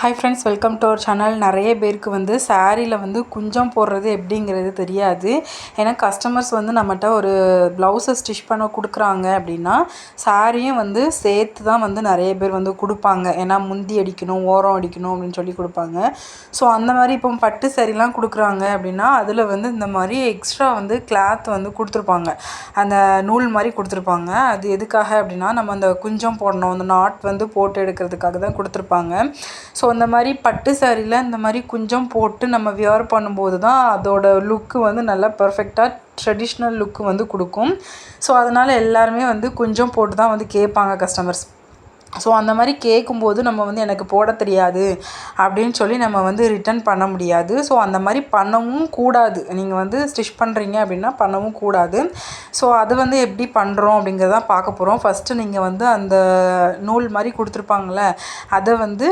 Hi friends, welcome to our channel. நிறைய பேருக்கு வந்து சாரியில் வந்து குஞ்சம் போடுறது எப்படிங்கிறது தெரியாது. ஏன்னா கஸ்டமர்ஸ் வந்து நம்மகிட்ட ஒரு ப்ளவுஸை ஸ்டிச் பண்ண கொடுக்குறாங்க அப்படின்னா சாரியும் வந்து சேர்த்து தான் வந்து நிறைய பேர் வந்து கொடுப்பாங்க. ஏன்னா முந்தி அடிக்கணும், ஓரம் அடிக்கணும் அப்படின்னு சொல்லி கொடுப்பாங்க. ஸோ அந்த மாதிரி இப்போ பட்டு சாரிலாம் கொடுக்குறாங்க அப்படின்னா அதில் வந்து இந்த மாதிரி எக்ஸ்ட்ரா வந்து கிளாத் வந்து கொடுத்துருப்பாங்க, அந்த நூல் மாதிரி கொடுத்துருப்பாங்க. அது எதுக்காக அப்படின்னா நம்ம அந்த குஞ்சம் போடணும், அந்த நாட் வந்து போட்டு எடுக்கிறதுக்காக தான் கொடுத்துருப்பாங்க. ஸோ அந்த மாதிரி பட்டு சாரியில் இந்த மாதிரி குஞ்சம் போட்டு நம்ம வியர் பண்ணும்போது தான் அதோட லுக்கு வந்து நல்லா பர்ஃபெக்டாக ட்ரெடிஷ்னல் லுக்கு வந்து கொடுக்கும். ஸோ அதனால் எல்லாருமே வந்து குஞ்சம் போட்டு தான் வந்து கேட்பாங்க கஸ்டமர்ஸ். ஸோ அந்த மாதிரி கேட்கும்போது நம்ம வந்து எனக்கு போட தெரியாது அப்படின்னு சொல்லி நம்ம வந்து ரிட்டன் பண்ண முடியாது. ஸோ அந்த மாதிரி பண்ணவும் கூடாது. நீங்கள் வந்து ஸ்டிச் பண்ணுறீங்க அப்படின்னா பண்ணவும் கூடாது. ஸோ அது வந்து எப்படி பண்ணுறோம் அப்படிங்கிறதான் பார்க்க போகிறோம். ஃபஸ்ட்டு நீங்கள் வந்து அந்த நூல் மாதிரி கொடுத்துருப்பாங்களே அதை வந்து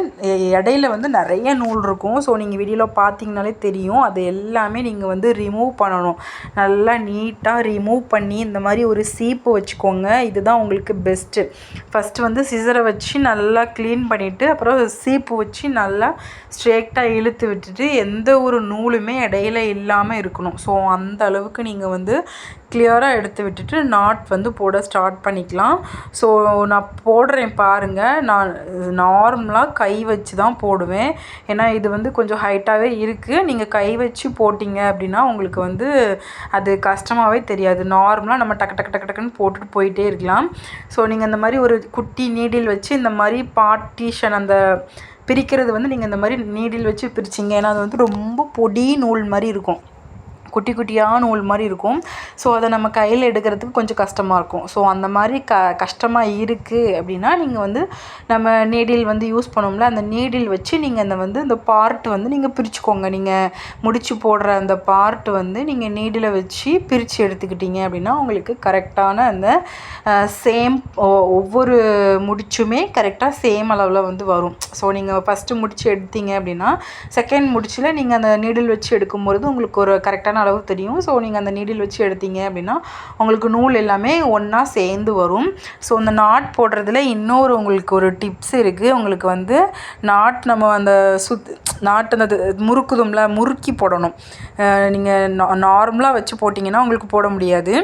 இடையில வந்து நிறைய நூல் இருக்கும். ஸோ நீங்கள் வீடியோவில் பார்த்தீங்கனாலே தெரியும். அது எல்லாமே நீங்கள் வந்து ரிமூவ் பண்ணணும். நல்லா நீட்டாக ரிமூவ் பண்ணி இந்த மாதிரி ஒரு சீப்பு வச்சுக்கோங்க. இதுதான் உங்களுக்கு பெஸ்ட்டு. ஃபஸ்ட்டு வந்து சிசரை வச்சு நல்லா க்ளீன் பண்ணிவிட்டு அப்புறம் சீப்பு வச்சு நல்லா ஸ்ட்ரெயிட்டாக இழுத்து விட்டுட்டு எந்த ஒரு நூலுமே இடையில இல்லாமல் இருக்கணும். ஸோ அந்த அளவுக்கு நீங்கள் வந்து கிளியராக எடுத்து விட்டுட்டு நாட் வந்து போட ஸ்டார்ட் பண்ணிக்கலாம். ஸோ நான் போடுறேன் பாருங்கள். நான் நார்மலாக கை வச்சு தான் போடுவேன். ஏன்னா இது வந்து கொஞ்சம் ஹைட்டாகவே இருக்குது. நீங்கள் கை வச்சு போட்டிங்க அப்படின்னா உங்களுக்கு வந்து அது கஷ்டமாகவே தெரியாது. நார்மலாக நம்ம டக்கு டக்கு டக்கு டக்குன்னு போட்டுட்டு போயிட்டே இருக்கலாம். ஸோ நீங்கள் இந்த மாதிரி ஒரு குட்டி நீடில் வச்சு இந்த மாதிரி பார்ட்டிஷன் அந்த பிரிக்கிறது வந்து நீங்கள் இந்த மாதிரி நீடில் வச்சு பிரிச்சிங்க. ஏன்னா அது வந்து ரொம்ப பொடி நூல் மாதிரி இருக்கும், குட்டி குட்டியான நூல் மாதிரி இருக்கும். ஸோ அதை நம்ம கையில் எடுக்கிறதுக்கு கொஞ்சம் கஷ்டமாக இருக்கும். ஸோ அந்த மாதிரி கஷ்டமாக இருக்குது அப்படின்னா நீங்கள் வந்து நம்ம நீடில் வந்து யூஸ் பண்ணோம்ல, அந்த நீடில் வச்சு நீங்கள் அந்த வந்து இந்த பார்ட் வந்து நீங்கள் பிரிச்சுக்கோங்க. நீங்கள் முடிச்சு போடுற அந்த பார்ட் வந்து நீங்கள் நீடில் வச்சு பிரித்து எடுத்துக்கிட்டீங்க அப்படின்னா உங்களுக்கு கரெக்டான அந்த சேம் ஒவ்வொரு முடிச்சுமே கரெக்டாக சேம் அளவில் வந்து வரும். ஸோ நீங்கள் ஃபஸ்ட்டு முடிச்சு எடுத்தீங்க அப்படின்னா செகண்ட் முடிச்சில் நீங்கள் அந்த நீடில் வச்சு எடுக்கும்பொழுது உங்களுக்கு ஒரு கரெக்டான அளவு தெரியும். ஸோ நீங்கள் அந்த நீடில் வச்சு எடுத்தீங்க அப்படின்னா உங்களுக்கு நூல் எல்லாமே ஒன்றா சேர்ந்து வரும். ஸோ அந்த நாட் போடுறதுல இன்னொரு உங்களுக்கு ஒரு டிப்ஸ் இருக்குது. உங்களுக்கு வந்து நாட் நம்ம அந்த நாட் அந்த முறுக்குதும்ல, முறுக்கி போடணும். நீங்கள் நார்மலாக வச்சு போட்டிங்கன்னா உங்களுக்கு போட முடியாது.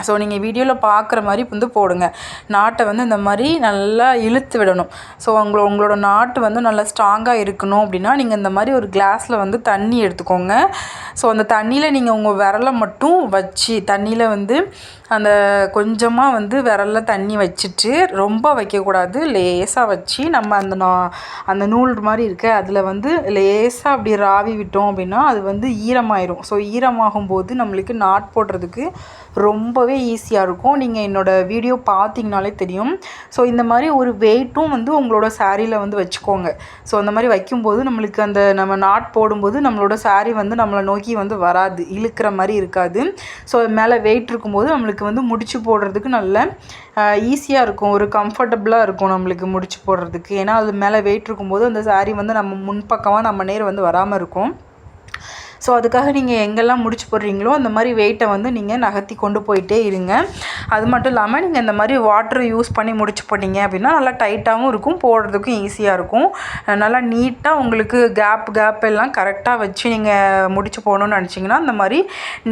ஸோ நீங்கள் வீடியோவில் பார்க்குற மாதிரி வந்து போடுங்க. நாட்டை வந்து இந்த மாதிரி நல்லா இழுத்து விடணும். ஸோ உங்களோட நாட்டு வந்து நல்லா ஸ்ட்ராங்காக இருக்கணும் அப்படின்னா நீங்கள் இந்த மாதிரி ஒரு கிளாஸில் வந்து தண்ணி எடுத்துக்கோங்க. ஸோ அந்த தண்ணியில் நீங்கள் உங்கள் விரலை மட்டும் வச்சு தண்ணியில் வந்து அந்த கொஞ்சமாக வந்து விரலில் தண்ணி வச்சுட்டு ரொம்ப வைக்கக்கூடாது, லேசாக வச்சு நம்ம அந்த நூல் மாதிரி இருக்க அதில் வந்து லேசாக அப்படி ராவி விட்டோம் அப்படின்னா அது வந்து ஈரமாயிரும். ஸோ ஈரமாகும் போது நம்மளுக்கு நாட் போடுறதுக்கு ரொம்பவே ஈஸியாக இருக்கும். நீங்கள் என்னோடய வீடியோ பார்த்தீங்கனாலே தெரியும். ஸோ இந்த மாதிரி ஒரு வெயிட்டும் வந்து உங்களோட சாரியில் வந்து வச்சுக்கோங்க. ஸோ அந்த மாதிரி வைக்கும்போது நம்மளுக்கு அந்த நம்ம நாட் போடும்போது நம்மளோட சாரி வந்து நம்மளை நோக்கி வந்து வராது, இழுக்கிற மாதிரி இருக்காது. ஸோ மேலே வெயிட் இருக்கும்போது நம்மளுக்கு வந்து முடிச்சு போடுறதுக்கு நல்ல ஈஸியாக இருக்கும், ஒரு கம்ஃபர்டபுளாக இருக்கும் நம்மளுக்கு முடிச்சு போடுறதுக்கு. ஏன்னா அது மேலே வெயிட் இருக்கும்போது அந்த சாரி வந்து நம்ம முன்பக்கமாக நம்ம நேர் வந்து வராமல் இருக்கும். ஸோ அதுக்காக நீங்கள் எங்கெல்லாம் முடிச்சு போடுறீங்களோ அந்த மாதிரி வெயிட்டை வந்து நீங்கள் நகர்த்தி கொண்டு போயிட்டே இருங்க. அது மட்டும் இல்லாமல் நீங்கள் இந்த மாதிரி வாட்டர் யூஸ் பண்ணி முடிச்சு போட்டிங்க அப்படின்னா நல்லா டைட்டாகவும் இருக்கும், போடுறதுக்கும் ஈஸியாக இருக்கும். நல்லா நீட்டாக உங்களுக்கு கேப் எல்லாம் கரெக்டாக வச்சு நீங்கள் முடிச்சு போடணும்னு நினச்சிங்கன்னா அந்த மாதிரி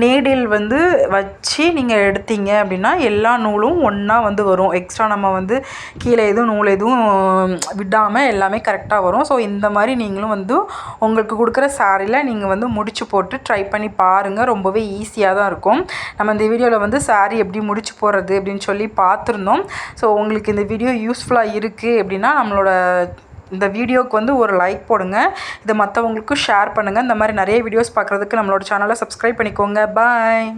நீடில் வந்து வச்சு நீங்கள் எடுத்தீங்க அப்படின்னா எல்லா நூலும் ஒன்றா வந்து வரும். எக்ஸ்ட்ரா நம்ம வந்து கீழே எதுவும் நூல் எதுவும் விடாமல் எல்லாமே கரெக்டாக வரும். ஸோ இந்த மாதிரி நீங்களும் வந்து உங்களுக்கு கொடுக்குற சாரியில் நீங்கள் வந்து முடிச்சு போட்டு ட்ரை பண்ணி பாருங்கள். ரொம்பவே ஈஸியாக தான் இருக்கும். நம்ம இந்த வீடியோவில் வந்து சாரி எப்படி முடிச்சு போடுறது அப்படின்னு சொல்லி பார்த்துருந்தோம். ஸோ உங்களுக்கு இந்த வீடியோ யூஸ்ஃபுல்லாக இருக்குது அப்படின்னா நம்மளோட இந்த வீடியோவுக்கு வந்து ஒரு லைக் போடுங்க. இதை மற்றவங்களுக்கும் ஷேர் பண்ணுங்கள். இந்த மாதிரி நிறைய வீடியோஸ் பார்க்குறதுக்கு நம்மளோட சேனலை சப்ஸ்கிரைப் பண்ணிக்கோங்க. பாய்.